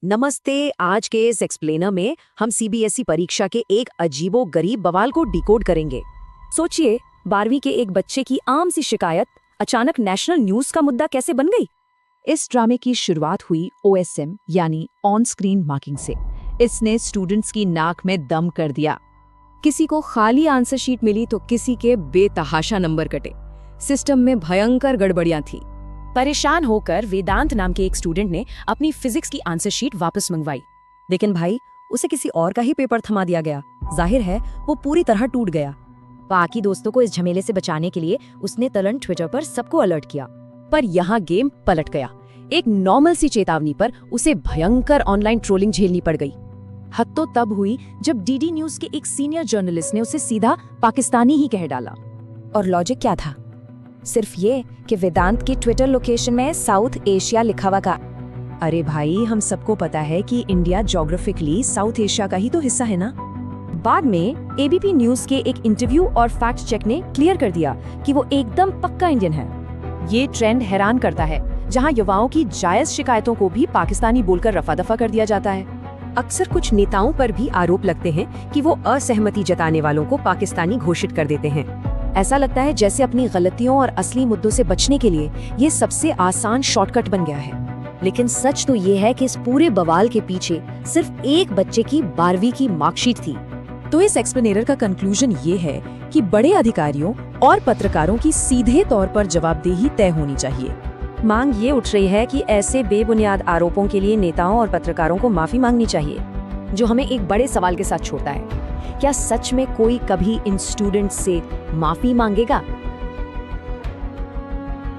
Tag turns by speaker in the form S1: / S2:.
S1: नमस्ते। आज के इस एक्सप्लेनर में हम सीबीएसई परीक्षा के एक अजीबो-गरीब बवाल को डिकोड करेंगे।
S2: सोचिए, 12वीं के एक बच्चे की आम सी शिकायत अचानक नेशनल न्यूज का मुद्दा कैसे बन गई।
S3: इस ड्रामे की शुरुआत हुई OSM यानी ऑन स्क्रीन मार्किंग से। इसने स्टूडेंट्स की नाक में दम कर दिया।
S2: किसी को खाली आंसर शीट मिली तो किसी के बेतहाशा नंबर कटे। सिस्टम में भयंकर गड़बड़ियां थी। परेशान होकर वेदांत नाम के एक स्टूडेंट ने अपनी फिजिक्स की आंसर शीट वापस मंगवाई।
S1: लेकिन भाई, उसे किसी और का ही पेपर थमा दिया गया। जाहिर है वो पूरी तरह टूट गया। बाकी दोस्तों को इस झमेले से बचाने के लिए उसने तुरंत ट्विटर पर सबको अलर्ट किया। पर यहाँ गेम पलट गया। एक नॉर्मल सी चेतावनी पर उसे भयंकर ऑनलाइन ट्रोलिंग झेलनी पड़ गई। हद तो तब हुई जब डीडी न्यूज के एक सीनियर जर्नलिस्ट ने उसे सीधा पाकिस्तानी ही कह डाला।
S2: और लॉजिक क्या था? सिर्फ ये कि वेदांत की ट्विटर लोकेशन में साउथ एशिया लिखा हुआ था।
S1: अरे भाई, हम सबको पता है कि इंडिया ज्योग्राफिकली साउथ एशिया का ही तो हिस्सा है ना।
S2: बाद में एबीपी न्यूज के एक इंटरव्यू और फैक्ट चेक ने क्लियर कर दिया कि वो एकदम पक्का इंडियन है।
S1: ये ट्रेंड हैरान करता है, जहां युवाओं की जायज शिकायतों को भी पाकिस्तानी बोलकर रफा दफा कर दिया जाता है। अक्सर कुछ नेताओं पर भी आरोप लगते हैं कि वो असहमति जताने वालों को पाकिस्तानी घोषित कर देते हैं। ऐसा लगता है जैसे अपनी गलतियों और असली मुद्दों से बचने के लिए ये सबसे आसान शॉर्टकट बन गया है। लेकिन सच तो ये है कि इस पूरे बवाल के पीछे सिर्फ एक बच्चे की 12वीं की मार्कशीट थी।
S3: तो इस एक्सप्लेनेटर का कंक्लूजन ये है कि बड़े अधिकारियों और पत्रकारों की सीधे तौर पर जवाबदेही तय होनी चाहिए।
S1: मांग ये उठ रही है कि ऐसे बेबुनियाद आरोपों के लिए नेताओं और पत्रकारों को माफी मांगनी चाहिए। जो हमें एक बड़े सवाल के साथ छोड़ता है, क्या सच में कोई कभी इन स्टूडेंट्स से माफी मांगेगा?